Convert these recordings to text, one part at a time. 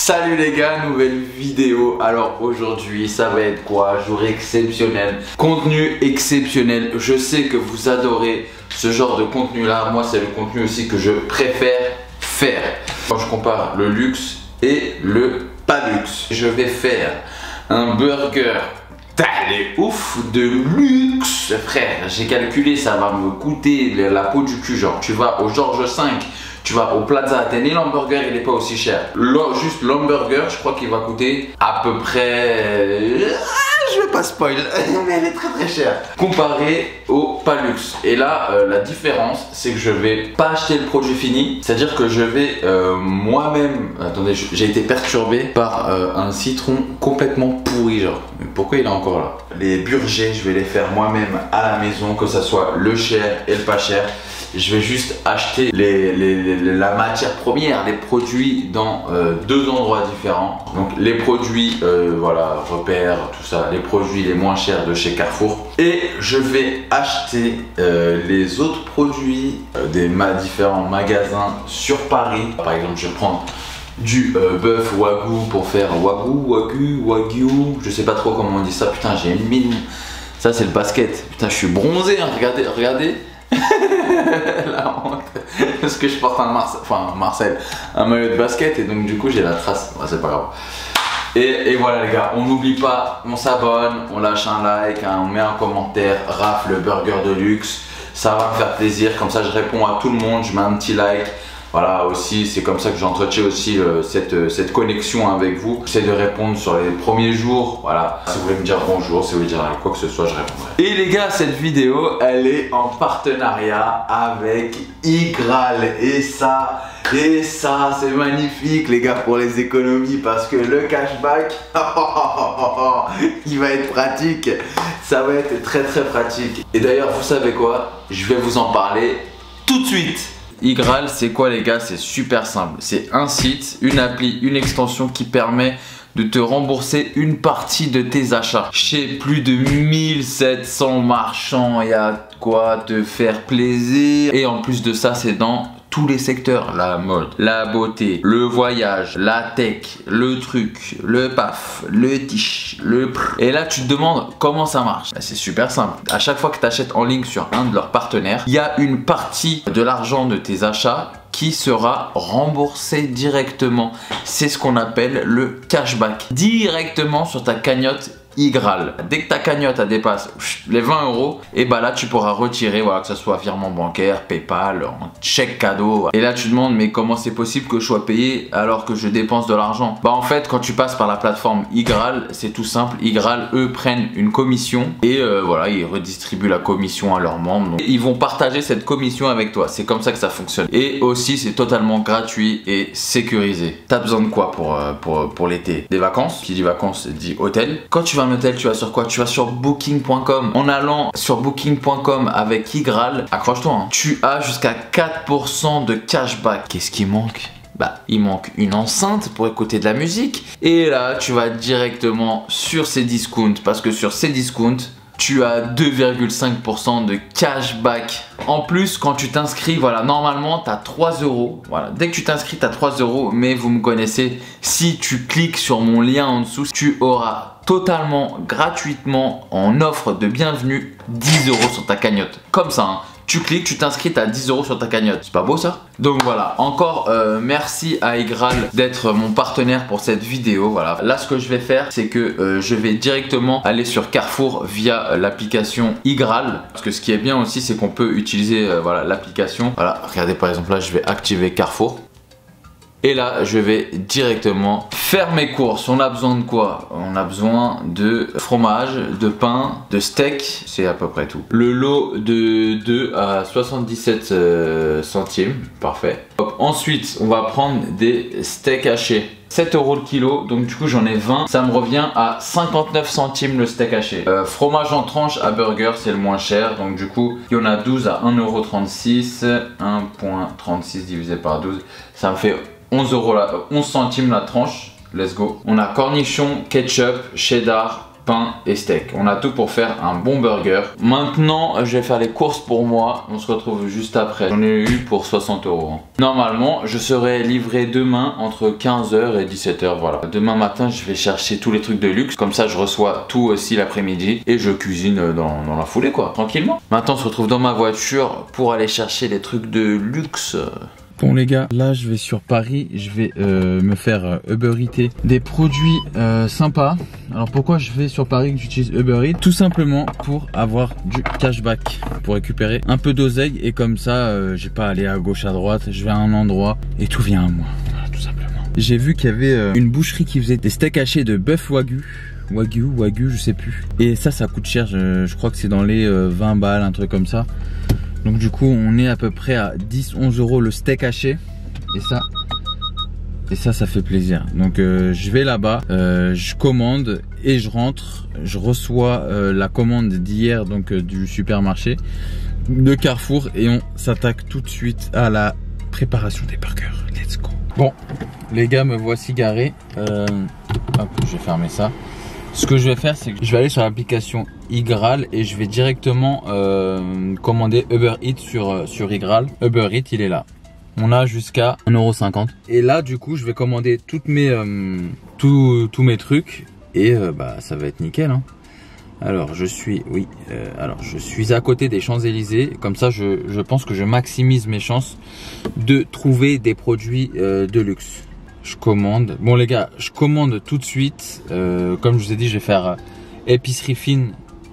Salut les gars, nouvelle vidéo. Alors aujourd'hui ça va être quoi? Jour exceptionnel, contenu exceptionnel. Je sais que vous adorez ce genre de contenu là. Moi c'est le contenu aussi que je préfère faire. Quand je compare le luxe et le pas luxe, je vais faire un burger ouf de luxe, frère. J'ai calculé, ça va me coûter la peau du cul. Genre tu vas au Georges V, tu vas au Plaza Athénée, l'hamburger il est pas aussi cher. Juste l'hamburger, je crois qu'il va coûter à peu près... je vais pas spoil, mais elle est très chère. Comparé au pas luxe. Et là, la différence, c'est que je vais pas acheter le produit fini. C'est-à-dire que je vais moi-même... Attendez, j'ai été perturbé par un citron complètement pourri, genre. Mais pourquoi il est encore là? Les burgers, je vais les faire moi-même à la maison, que ça soit le cher et le pas cher. Je vais juste acheter la matière première, les produits dans deux endroits différents. Donc les produits, voilà, repères, tout ça, les produits les moins chers de chez Carrefour. Et je vais acheter les autres produits des différents magasins sur Paris. Par exemple, je vais prendre du bœuf wagyu pour faire wagyu, je sais pas trop comment on dit ça. Putain, j'ai une mine. Ça c'est le basket. Putain, je suis bronzé, hein. Regardez. La honte. Parce que je porte un maillot de basket et donc du coup j'ai la trace. Ouais, c'est pas grave. Et voilà les gars, on n'oublie pas, on s'abonne, on lâche un like, hein, on met un commentaire, Raph le burger de luxe. Ça va me faire plaisir, comme ça je réponds à tout le monde, je mets un petit like. Voilà aussi, c'est comme ça que j'entretiens aussi cette connexion avec vous. J'essaie de répondre sur les premiers jours. Voilà, si vous voulez me dire bonjour, si vous voulez dire quoi que ce soit, je répondrai. Et les gars, cette vidéo, elle est en partenariat avec Igral. Et ça, c'est magnifique les gars pour les économies parce que le cashback, il va être pratique. Ça va être très pratique. Et d'ailleurs, vous savez quoi? Je vais vous en parler tout de suite. Igral, c'est quoi les gars? C'est super simple. C'est un site, une appli, une extension qui permet de te rembourser une partie de tes achats. Chez plus de 1700 marchands, il y a quoi te faire plaisir. Et en plus de ça, c'est dans tous les secteurs, la mode, la beauté, le voyage, la tech, le truc, le paf, le tiche, le prr. Et là tu te demandes comment ça marche. C'est super simple. À chaque fois que tu achètes en ligne sur un de leurs partenaires, il y a une partie de l'argent de tes achats qui sera remboursé directement. C'est ce qu'on appelle le cashback. Directement sur ta cagnotte Igral. Dès que ta cagnotte dépasse les 20 €, et bah là tu pourras retirer, voilà, que ce soit virement bancaire, PayPal, chèque cadeau. Et là tu te demandes mais comment c'est possible que je sois payé alors que je dépense de l'argent? Bah en fait quand tu passes par la plateforme Igral, c'est tout simple. Igral eux prennent une commission et voilà, ils redistribuent la commission à leurs membres. Donc, ils vont partager cette commission avec toi. C'est comme ça que ça fonctionne. Et aussi c'est totalement gratuit et sécurisé. T'as besoin de quoi pour l'été? Des vacances. Qui dit vacances dit hôtel. Quand tu vas un hôtel, tu vas sur quoi? Tu vas sur booking.com. En allant sur booking.com avec Igral, accroche-toi, hein, tu as jusqu'à 4% de cashback. Qu'est-ce qui manque? Bah, il manque une enceinte pour écouter de la musique. Et là, tu vas directement sur ces discounts parce que sur ces discounts, tu as 2,5% de cashback. En plus, quand tu t'inscris, voilà, normalement, tu as 3 €. Voilà, dès que tu t'inscris, tu as 3 €. Mais vous me connaissez, si tu cliques sur mon lien en dessous, tu auras totalement gratuitement en offre de bienvenue 10 € sur ta cagnotte. Comme ça, hein. Tu cliques, tu t'inscris, tu as 10 € sur ta cagnotte. C'est pas beau ça? Donc voilà, encore merci à Igral d'être mon partenaire pour cette vidéo. Voilà. Là ce que je vais faire, c'est que je vais directement aller sur Carrefour via l'application Igral. Parce que ce qui est bien aussi, c'est qu'on peut utiliser voilà, l'application. Voilà, regardez par exemple là, je vais activer Carrefour. Et là, je vais directement faire mes courses. On a besoin de quoi? On a besoin de fromage, de pain, de steak. C'est à peu près tout. Le lot de 2 à 77 centimes. Parfait. Hop. Ensuite, on va prendre des steaks hachés. 7 € le kilo, donc du coup j'en ai 20. Ça me revient à 59 centimes le steak haché. Fromage en tranche à burger, c'est le moins cher. Donc du coup, il y en a 12 à 1,36 €. 1,36 divisé par 12. Ça me fait 11 centimes la tranche. Let's go. On a cornichon, ketchup, cheddar, pain et steak. On a tout pour faire un bon burger. Maintenant, je vais faire les courses pour moi. On se retrouve juste après. J'en ai eu pour 60 €. Normalement, je serai livré demain entre 15 h et 17 h. Voilà. Demain matin, je vais chercher tous les trucs de luxe. Comme ça, je reçois tout aussi l'après-midi et je cuisine dans la foulée, quoi. Tranquillement. Maintenant, on se retrouve dans ma voiture pour aller chercher les trucs de luxe. Bon les gars, là je vais sur Paris, je vais me faire Uber Eats des produits sympas. Alors pourquoi je vais sur Paris que j'utilise Uber Eats? Tout simplement pour avoir du cashback, pour récupérer un peu d'oseille et comme ça j'ai pas à aller à gauche à droite, je vais à un endroit et tout vient à moi, voilà, tout simplement. J'ai vu qu'il y avait une boucherie qui faisait des steaks hachés de bœuf wagyu, je sais plus. Et ça coûte cher, je crois que c'est dans les 20 balles, un truc comme ça. Donc du coup on est à peu près à 10-11 € le steak haché et ça fait plaisir. Donc je vais là-bas, je commande et je rentre, je reçois la commande d'hier donc du supermarché de Carrefour et on s'attaque tout de suite à la préparation des burgers. Let's go. Bon les gars, me voici garé. Hop, je vais fermer ça. Ce que je vais faire, c'est que je vais aller sur l'application Igral et je vais directement commander Uber Eats sur Igral. Uber Eats, il est là. On a jusqu'à 1,50 €. Et là, du coup, je vais commander toutes tous mes trucs et bah, ça va être nickel. Hein. Alors, je suis à côté des Champs-Élysées. Comme ça, je pense que je maximise mes chances de trouver des produits de luxe. Je commande. Bon les gars, je commande tout de suite. Comme je vous ai dit, je vais faire épicerie fine,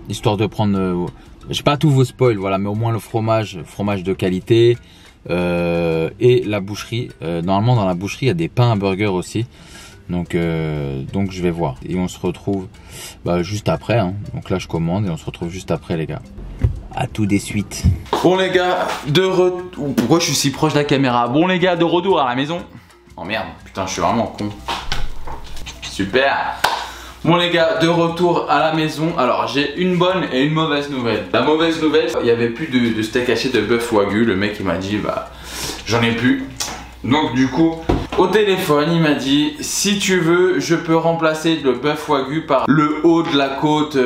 histoire de prendre... j'ai pas tous vos spoils, voilà, mais au moins le fromage de qualité et la boucherie. Normalement dans la boucherie, il y a des pains à burger aussi. Donc je vais voir. Et on se retrouve juste après. Hein. Donc là je commande et on se retrouve juste après les gars. À tout de suite. Bon les gars, pourquoi je suis si proche de la caméra? Bon les gars, de retour à la maison. Oh merde, putain, je suis vraiment con. Super. Bon les gars, de retour à la maison. Alors j'ai une bonne et une mauvaise nouvelle. La mauvaise nouvelle, il n'y avait plus de steak haché de bœuf wagyu. Le mec il m'a dit bah j'en ai plus. Donc du coup au téléphone il m'a dit si tu veux je peux remplacer le bœuf wagyu par le haut de la côte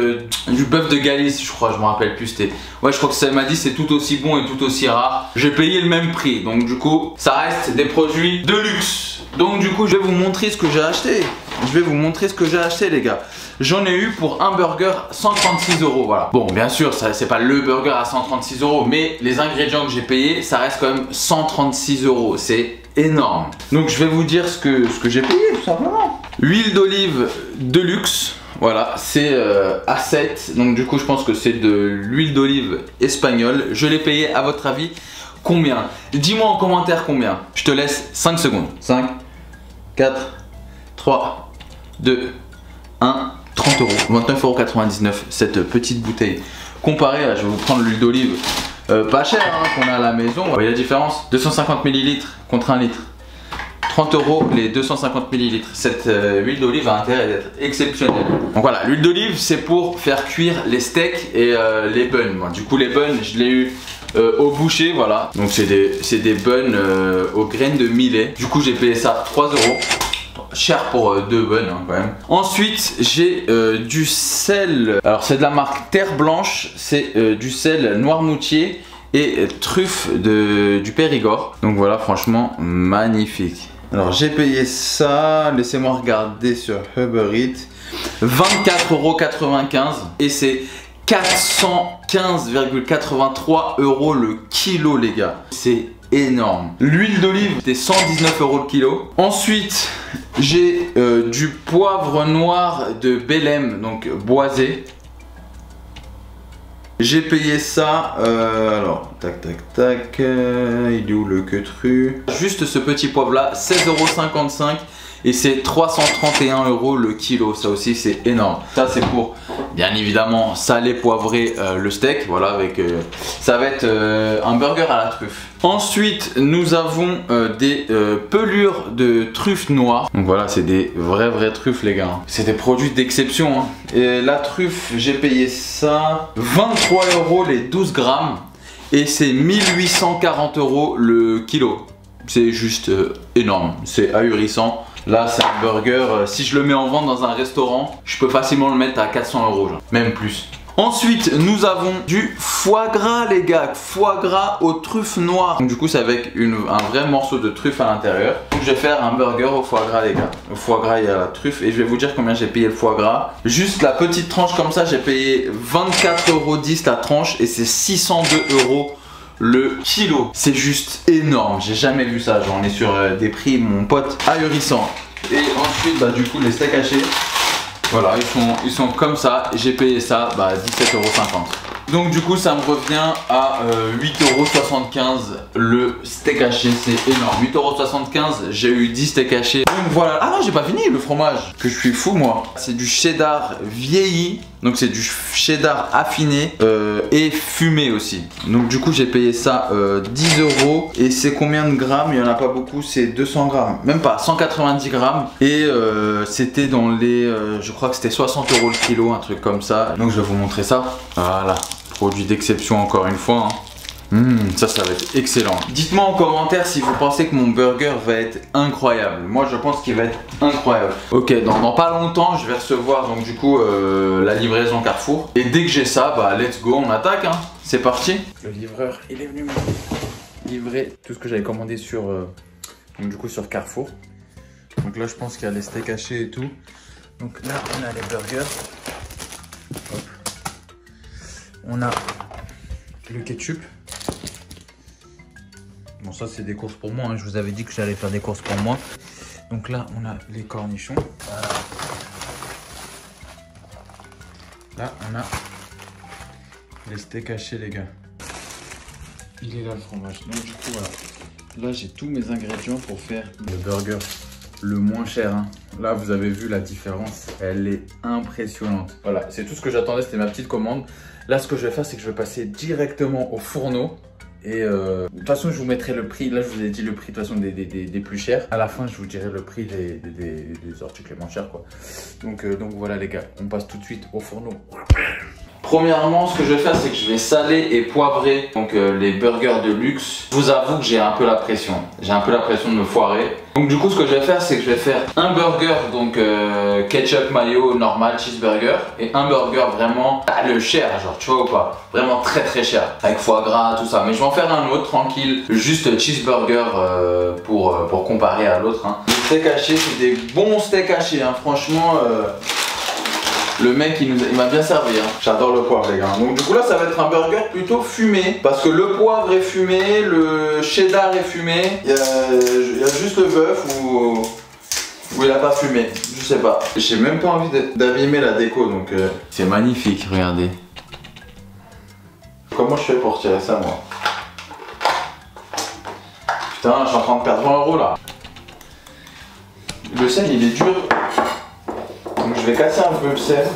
du bœuf de Galice, je crois, je me rappelle plus. C'était, ouais, je crois que ça m'a dit c'est tout aussi bon et tout aussi rare. J'ai payé le même prix, donc du coup ça reste des produits de luxe. Donc du coup je vais vous montrer ce que j'ai acheté. Les gars. J'en ai eu pour un burger 136 €, voilà. Bon, bien sûr, c'est pas le burger à 136 €, mais les ingrédients que j'ai payés, ça reste quand même 136 €. C'est énorme. Donc je vais vous dire ce que j'ai payé, tout simplement. Huile d'olive de luxe. Voilà, c'est A7. Donc du coup, je pense que c'est de l'huile d'olive espagnole. Je l'ai payé, à votre avis, combien? Dis-moi en commentaire combien. Je te laisse 5 secondes. 5, 4, 3, 2, 1, 30 €, 29,99 € cette petite bouteille. Comparé à, je vais vous prendre l'huile d'olive pas chère hein, qu'on a à la maison. Vous voyez la différence? 250 ml contre 1 litre. 30 € les 250 ml. Cette huile d'olive a intérêt d'être exceptionnelle. Donc voilà, l'huile d'olive c'est pour faire cuire les steaks et les buns. Bon, du coup les buns je l'ai eu au boucher, voilà. Donc c'est des buns aux graines de millet. Du coup j'ai payé ça 3 €. Cher pour 2 buns hein, quand même. Ensuite j'ai du sel. Alors c'est de la marque Terre Blanche. C'est du sel Noirmoutier et truffe du Périgord. Donc voilà, franchement magnifique. Alors j'ai payé ça, laissez-moi regarder sur Uber Eats, 24,95 € et c'est 415,83 € le kilo les gars. C'est énorme. L'huile d'olive c'était 119 € le kilo. Ensuite j'ai du poivre noir de Belém, donc boisé. J'ai payé ça, alors tac, il est où le queutru? Juste ce petit poivre là, 16,55 € et c'est 331 € le kilo. Ça aussi c'est énorme. Ça c'est pour bien évidemment saler, poivrer le steak. Voilà, avec ça va être un burger à la truffe. Ensuite nous avons des pelures de truffes noires. Donc voilà, c'est des vraies truffes les gars. C'est des produits d'exception hein. Et la truffe j'ai payé ça 23 € les 12 grammes et c'est 1840 € le kilo. C'est juste énorme, c'est ahurissant. Là c'est un burger, si je le mets en vente dans un restaurant, je peux facilement le mettre à 400 €, genre, même plus. Ensuite, nous avons du foie gras, les gars. Foie gras aux truffes noires. Donc, du coup, c'est avec un vrai morceau de truffe à l'intérieur. Donc, je vais faire un burger au foie gras, les gars. Au foie gras, il y a la truffe. Et je vais vous dire combien j'ai payé le foie gras. Juste la petite tranche comme ça, j'ai payé 24,10 € la tranche. Et c'est 602 € le kilo. C'est juste énorme. J'ai jamais vu ça. Genre, on est sur des prix, mon pote, ahurissant. Et ensuite, bah, du coup, les steaks hachés. Voilà, ils sont comme ça. J'ai payé ça 17,50 €. Donc du coup ça me revient à 8,75 € le steak haché, c'est énorme. 8,75 €, j'ai eu 10 steaks hachés. Donc voilà, ah non j'ai pas fini le fromage, que je suis fou moi. C'est du cheddar vieilli, donc c'est du cheddar affiné et fumé aussi. Donc du coup j'ai payé ça 10 € et c'est combien de grammes? Il y en a pas beaucoup, c'est 200 grammes, même pas, 190 grammes. Et c'était dans les, je crois que c'était 60 € le kilo, un truc comme ça. Donc je vais vous montrer ça, voilà. Produit d'exception encore une fois. Ça va être excellent. Dites-moi en commentaire si vous pensez que mon burger va être incroyable. Moi je pense qu'il va être incroyable. Ok, dans pas longtemps je vais recevoir donc du coup la livraison Carrefour. Et dès que j'ai ça, let's go, on attaque hein. C'est parti. Le livreur il est venu me livrer tout ce que j'avais commandé sur donc du coup sur Carrefour. Donc là je pense qu'il y a les steaks hachés et tout. Donc là on a les burgers. Hop. On a le ketchup. Bon ça c'est des courses pour moi, hein. Je vous avais dit que j'allais faire des courses pour moi. Donc là on a les cornichons. Là on a les steaks hachés les gars. Il est là le fromage. Donc du coup voilà. Là j'ai tous mes ingrédients pour faire le burger le moins cher hein. Là vous avez vu la différence, elle est impressionnante. Voilà, c'est tout ce que j'attendais, c'était ma petite commande. Là ce que je vais faire c'est que je vais passer directement au fourneau. Et de toute façon je vous mettrai le prix, là je vous ai dit le prix de toute façon des plus chers. À la fin je vous dirai le prix des articles les moins chers quoi. Donc voilà les gars, on passe tout de suite au fourneau. Premièrement, ce que je vais faire, c'est que je vais saler et poivrer donc les burgers de luxe. Je vous avoue que j'ai un peu la pression. J'ai un peu la pression de me foirer. Donc du coup, ce que je vais faire, c'est que je vais faire un burger donc ketchup mayo normal cheeseburger et un burger vraiment le cher, genre tu vois ou pas, vraiment très très cher avec foie gras tout ça. Mais je vais en faire un autre tranquille, juste cheeseburger pour comparer à l'autre. Hein. Les steaks hachés, c'est des bons steaks hachés. Hein. Franchement. Le mec il m'a bien servi hein. J'adore le poivre les gars. Donc du coup là ça va être un burger plutôt fumé. Parce que le poivre est fumé, le cheddar est fumé. Il y a juste le bœuf où il a pas fumé. Je sais pas. J'ai même pas envie d'abîmer la déco donc c'est magnifique, regardez. Comment je fais pour retirer ça moi? Putain je suis en train de perdre 20 € là. Le sel il est dur. Donc je vais casser un peu le sel.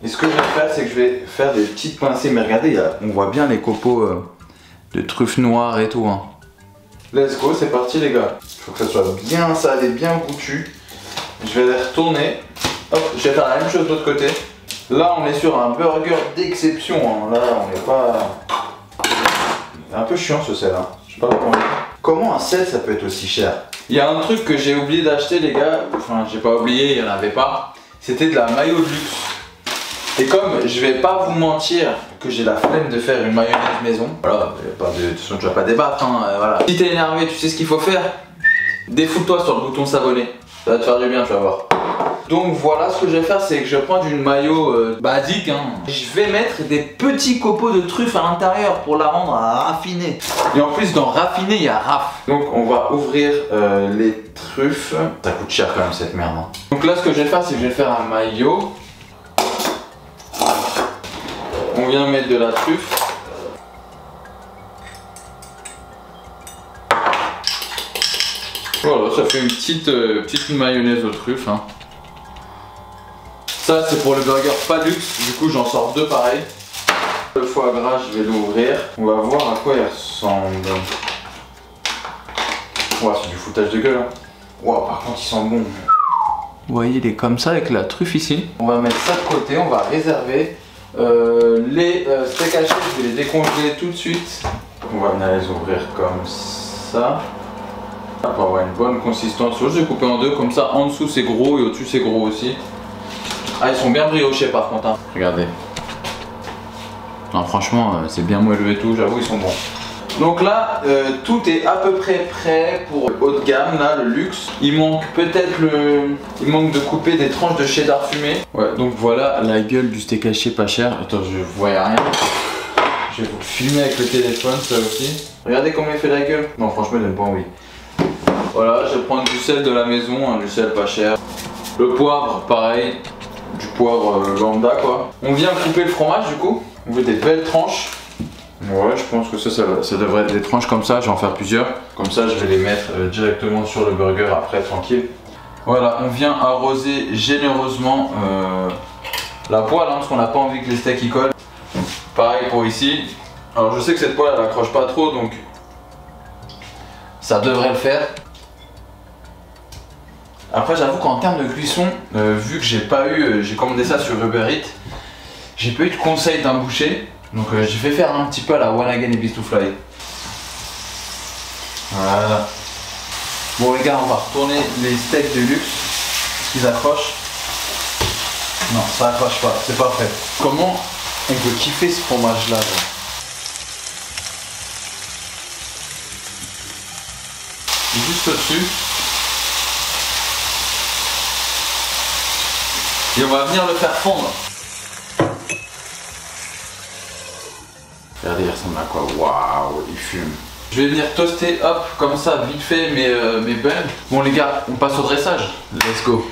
Et ce que je vais faire, c'est que je vais faire des petites pincées. Mais regardez, on voit bien les copeaux de truffes noires et tout. Hein. Let's go, c'est parti les gars. Il faut que ça soit bien salé, bien goûtu. Je vais les retourner. Hop, je vais faire la même chose de l'autre côté. Là, on est sur un burger d'exception. Hein. Là, on n'est pas... C'est un peu chiant ce sel. Hein. Je sais pas comment un sel, ça peut être aussi cher. Il y a un truc que j'ai oublié d'acheter les gars, enfin j'ai pas oublié, il n'y en avait pas, c'était de la mayo de luxe. Et comme je vais pas vous mentir que j'ai la flemme de faire une mayonnaise maison, voilà, de toute façon tu vas pas débattre, hein, voilà. Si t'es énervé, tu sais ce qu'il faut faire? Défoule-toi sur le bouton s'abonner, ça va te faire du bien, tu vas voir. Donc voilà, ce que je vais faire, c'est que je vais prendre une mayo basique. Hein. Je vais mettre des petits copeaux de truffes à l'intérieur pour la rendre raffinée. Et en plus, dans raffiné, il y a raf. Donc on va ouvrir les truffes. Ça coûte cher quand même cette merde. Hein. Donc là, ce que je vais faire, c'est que je vais faire un mayo. On vient mettre de la truffe. Voilà, ça fait une petite mayonnaise aux truffes. Hein. Ça c'est pour le burger pas luxe, du coup j'en sors deux pareils. Le foie gras je vais l'ouvrir. On va voir à quoi il ressemble. Ouais c'est du foutage de gueule. Hein. Wow, par contre il sent bon. Vous voyez il est comme ça avec la truffe ici. On va mettre ça de côté, on va réserver. Les steaks hachés je vais les décongeler tout de suite. On va venir les ouvrir comme ça. Pour avoir une bonne consistance. Je vais couper en deux, comme ça en dessous c'est gros et au-dessus c'est gros aussi. Ah, ils sont bien briochés par contre, hein. Regardez. Non, franchement, c'est bien moelleux et tout, j'avoue, ils sont bons. Donc là, tout est à peu près prêt pour le haut de gamme, là, le luxe. Il manque peut-être il manque de couper des tranches de cheddar fumé. Ouais, donc voilà la gueule du steak haché pas cher. Attends, je voyais rien. Je vais vous filmer avec le téléphone, ça aussi. Regardez comment il fait la gueule. Non, franchement, il donne pas envie. Voilà, je vais prendre du sel de la maison, hein, du sel pas cher. Le poivre, pareil. Du poivre lambda, quoi. On vient couper le fromage, du coup. On veut des belles tranches. Ouais, je pense que ça devrait être des tranches comme ça. Je vais en faire plusieurs. Comme ça, je vais les mettre directement sur le burger après, tranquille. Voilà, on vient arroser généreusement la poêle, hein, parce qu'on n'a pas envie que les steaks y collent. Pareil pour ici. Alors, je sais que cette poêle, elle accroche pas trop, donc ça devrait le faire. Après, j'avoue qu'en termes de cuisson, vu que j'ai commandé ça sur Uber Eats, j'ai pas eu de conseil d'un boucher. Donc j'ai fait faire un petit peu à la One Again et Beast to Fly. Voilà. Bon les gars, on va retourner les steaks de luxe. Est-ce qu'ils accrochent? Non, ça accroche pas, c'est pas prêt. Comment on peut kiffer ce fromage là, juste au-dessus. Et on va venir le faire fondre. Regardez, il ressemble à quoi? Waouh, il fume. Je vais venir toaster, hop, comme ça, vite fait, mes buns. Bon les gars, on passe au dressage. Let's go.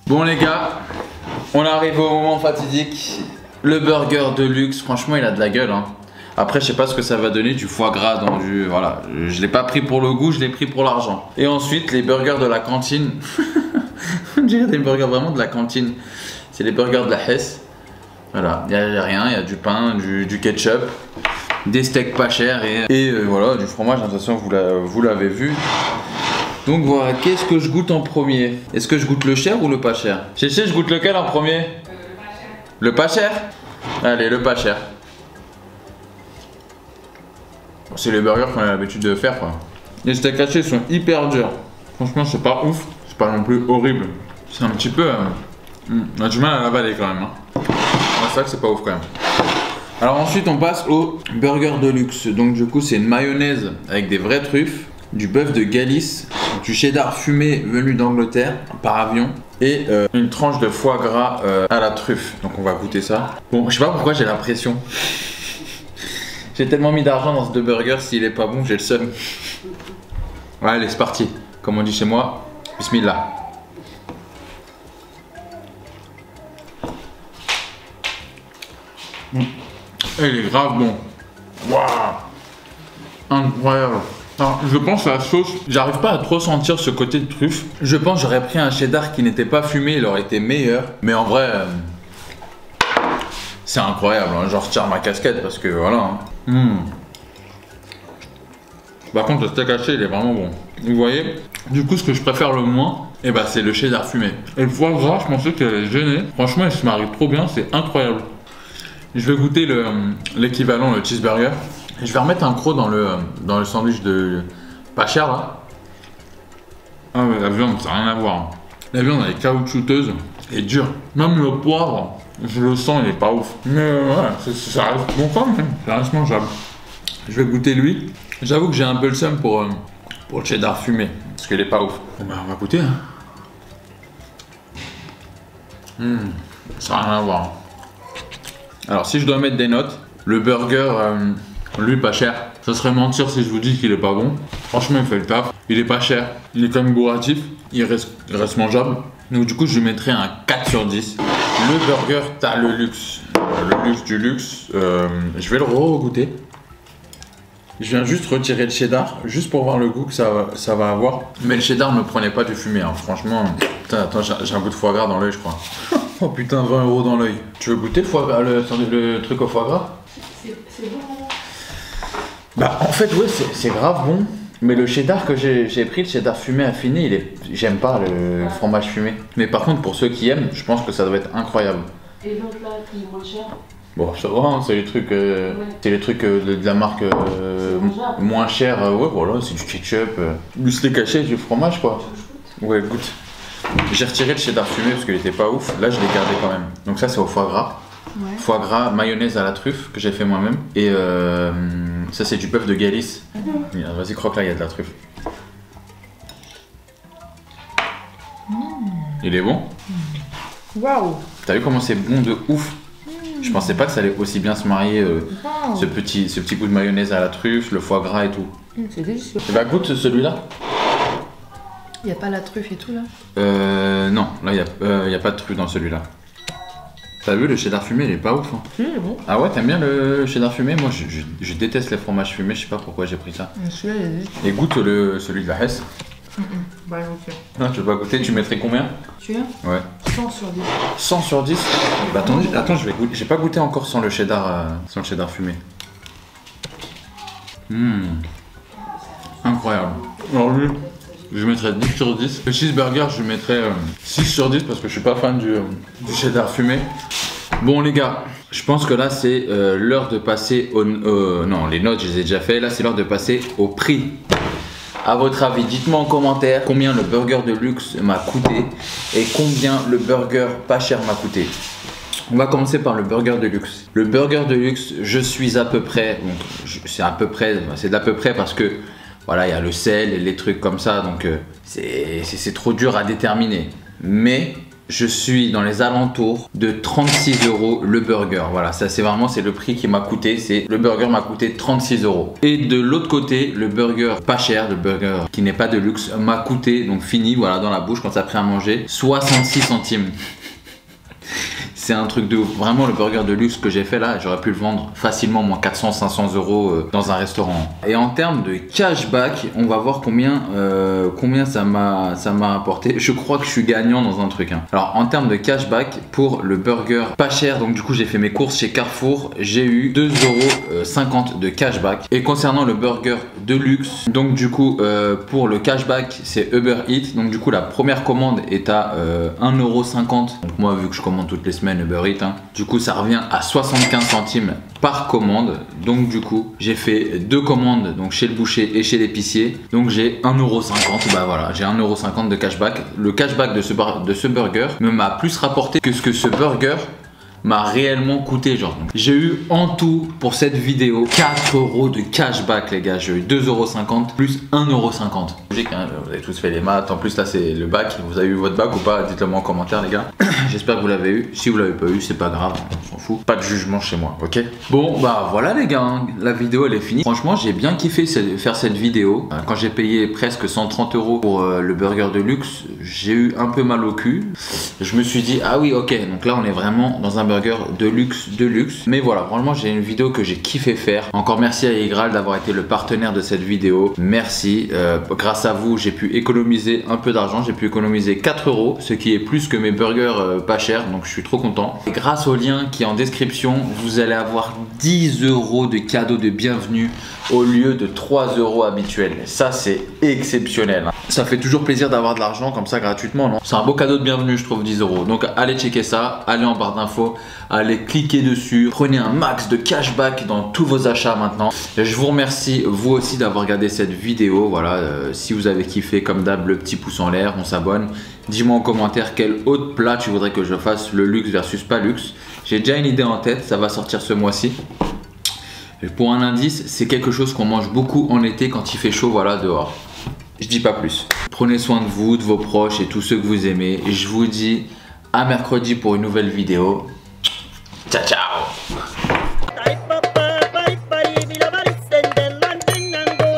Bon les gars, on arrive au moment fatidique. Le burger de luxe, franchement il a de la gueule, hein. Après je sais pas ce que ça va donner, du foie gras dans du... Voilà, je l'ai pas pris pour le goût, je l'ai pris pour l'argent. Et ensuite les burgers de la cantine. On dirait des burgers vraiment de la cantine. C'est les burgers de la Hesse. Voilà, il n'y a rien, il y a du pain, du ketchup, des steaks pas chers et voilà, du fromage, de toute façon vous l'avez vu. Donc voilà, qu'est-ce que je goûte en premier? Est-ce que je goûte le cher ou le pas cher? Chéché, je goûte lequel en premier? Le pas cher. Allez, le pas cher. C'est les burgers qu'on a l'habitude de faire, quoi. Les steaks hachés sont hyper durs. Franchement, c'est pas ouf. C'est pas non plus horrible. C'est un petit peu... on a du mal à l'avaler quand même, hein. C'est vrai que c'est pas ouf quand même. Alors ensuite, on passe au burger de luxe. Donc du coup, c'est une mayonnaise avec des vraies truffes, du bœuf de Galice, du cheddar fumé venu d'Angleterre par avion et une tranche de foie gras à la truffe. Donc on va goûter ça. Bon, je sais pas pourquoi j'ai la pression. J'ai tellement mis d'argent dans ce deux burgers, s'il est pas bon, j'ai le seum. Ouais, allez, c'est parti. Comme on dit chez moi, bismillah. Et il est grave bon. Waouh, incroyable. Alors, je pense à la sauce, j'arrive pas à trop sentir ce côté de truffe. Je pense j'aurais pris un cheddar qui n'était pas fumé, il aurait été meilleur. Mais en vrai, c'est incroyable, hein. Je retire ma casquette parce que voilà. Hein. Par contre, le steak haché, il est vraiment bon. Vous voyez, du coup, ce que je préfère le moins, eh ben, c'est le cheddar fumé. Et le foie gras, je pensais qu'elle allait gêner. Franchement, il se marie trop bien, c'est incroyable. Je vais goûter l'équivalent, le cheeseburger. Je vais remettre un croc dans le sandwich de pas cher là. Ah mais la viande, ça n'a rien à voir. La viande elle est caoutchouteuse et dure. Même le poivre, je le sens, il est pas ouf. Mais ouais, ça reste bon quand même, ça reste mangeable. Je vais goûter lui. J'avoue que j'ai un peu le seum pour le cheddar fumé, parce qu'il est pas ouf. Bon bah on va goûter. Hein. Ça n'a rien à voir. Alors si je dois mettre des notes, le burger, lui pas cher. Ça serait mentir si je vous dis qu'il est pas bon. Franchement il fait le taf. Il est pas cher, il est quand même bourratif, il reste mangeable. Donc du coup je lui mettrais un 4 sur 10. Le burger, t'as le luxe. Le luxe du luxe. Je vais le re-goûter. Je viens juste retirer le cheddar, juste pour voir le goût que ça va avoir. Mais le cheddar ne me prenait pas du fumet, hein. Franchement. Putain, attends, j'ai un bout de foie gras dans l'œil, je crois. Oh putain, 20 € dans l'œil. Tu veux goûter le foie gras, le truc au foie gras? C'est bon. Bah, en fait, ouais, c'est grave bon. Mais le cheddar que j'ai pris, le cheddar fumé affiné, j'aime pas le fromage fumé. Mais par contre, pour ceux qui aiment, je pense que ça doit être incroyable. Et l'autre là, qui est moins cher? Bon, ça va, hein, c'est les trucs, de la marque moins chère. Ouais, voilà, c'est du ketchup, du steak haché, du fromage, quoi. Ouais, goûte. J'ai retiré le cheddar fumé parce qu'il était pas ouf. Là, je l'ai gardé quand même. Donc ça, c'est au foie gras. Ouais. Foie gras, mayonnaise à la truffe que j'ai fait moi-même. Et ça, c'est du bœuf de Galice. Vas-y, croque là, il y a de la truffe. Il est bon? Waouh! T'as vu comment c'est bon de ouf? Je pensais pas que ça allait aussi bien se marier, ce petit goût de mayonnaise à la truffe, le foie gras et tout. C'est délicieux. Et bah goûte celui-là. Il n'y a pas la truffe et tout là? Non, là il y a pas de truffe dans celui-là. T'as vu, le cheddar fumé il est pas ouf, hein. Il est bon. Ah ouais, t'aimes bien le cheddar fumé? Moi je déteste les fromages fumés, je sais pas pourquoi j'ai pris ça. Celui-là il est délicieux. Et goûte celui de la Hesse. Bah ok. Non, tu veux pas goûter, tu mettrais combien? Tu veux? Ouais. 100 sur 10. 100 sur 10? Bah attends, je vais goûter. J'ai pas goûté encore sans le cheddar fumé. Incroyable. Alors lui, je mettrais 10 sur 10. Le cheeseburger, je mettrais 6 sur 10 parce que je suis pas fan du cheddar fumé. Bon les gars, je pense que là c'est l'heure de passer au... non, les notes je les ai déjà fait. Là c'est l'heure de passer au prix. A votre avis, dites-moi en commentaire combien le burger de luxe m'a coûté et combien le burger pas cher m'a coûté. On va commencer par le burger de luxe. Le burger de luxe, je suis à peu près, c'est de l'à peu près parce que voilà, il y a le sel et les trucs comme ça, donc c'est trop dur à déterminer. Mais je suis dans les alentours de 36 € le burger. Voilà, ça c'est le prix qui m'a coûté. Le burger m'a coûté 36 €. Et de l'autre côté, le burger pas cher, le burger qui n'est pas de luxe, m'a coûté, donc fini, voilà, dans la bouche quand ça prêt à manger, 66 centimes. C'est un truc de ouf. Vraiment, le burger de luxe que j'ai fait là, j'aurais pu le vendre facilement moins 400-500 € dans un restaurant. Et en termes de cashback, on va voir combien ça m'a apporté. Je crois que je suis gagnant dans un truc. Hein. Alors, en termes de cashback, pour le burger pas cher, donc du coup, j'ai fait mes courses chez Carrefour, j'ai eu 2,50 € de cashback. Et concernant le burger de luxe, donc du coup, pour le cashback, c'est Uber Eats. Donc du coup, la première commande est à 1,50 €. Donc moi, vu que je commande toutes les semaines Uber Eats, hein, du coup ça revient à 75 centimes par commande. Donc du coup j'ai fait 2 commandes, donc chez le boucher et chez l'épicier, donc j'ai 1,50 €. Bah voilà, j'ai 1,50 € de cashback. Le cashback de ce burger m'a plus rapporté que ce que ce burger m'a réellement coûté, genre. J'ai eu en tout pour cette vidéo 4 € de cashback les gars. J'ai eu 2,50 € plus 1,50 €. Logique hein, vous avez tous fait les maths, en plus là c'est le bac. Vous avez eu votre bac ou pas? Dites-le moi en commentaire les gars. J'espère que vous l'avez eu. Si vous l'avez pas eu, c'est pas grave, on s'en fout. Pas de jugement chez moi, ok? Bon bah voilà les gars, hein. La vidéo elle est finie. Franchement j'ai bien kiffé faire cette vidéo. Quand j'ai payé presque 130 € pour le burger de luxe, j'ai eu un peu mal au cul. Je me suis dit ah oui ok, donc là on est vraiment dans un burger de luxe. Mais voilà, franchement j'ai une vidéo que j'ai kiffé faire. Encore merci à Igral d'avoir été le partenaire de cette vidéo. Merci, grâce à vous j'ai pu économiser un peu d'argent. J'ai pu économiser 4 €, ce qui est plus que mes burgers pas chers, donc je suis trop content. Et grâce au lien qui est en description, vous allez avoir 10 € de cadeau de bienvenue au lieu de 3 € habituels. Ça c'est exceptionnel. Ça fait toujours plaisir d'avoir de l'argent comme ça gratuitement, non? C'est un beau cadeau de bienvenue je trouve, 10 €. Donc allez checker ça, allez en barre d'infos, allez cliquer dessus, prenez un max de cashback dans tous vos achats maintenant. Je vous remercie vous aussi d'avoir regardé cette vidéo. Voilà, si vous avez kiffé comme d'hab, le petit pouce en l'air, on s'abonne. Dis-moi en commentaire quel autre plat tu voudrais que je fasse, le luxe versus pas luxe. J'ai déjà une idée en tête, ça va sortir ce mois-ci. Pour un indice, c'est quelque chose qu'on mange beaucoup en été quand il fait chaud, voilà, dehors. Je dis pas plus. Prenez soin de vous, de vos proches et tous ceux que vous aimez. Et je vous dis à mercredi pour une nouvelle vidéo. Ciao ciao.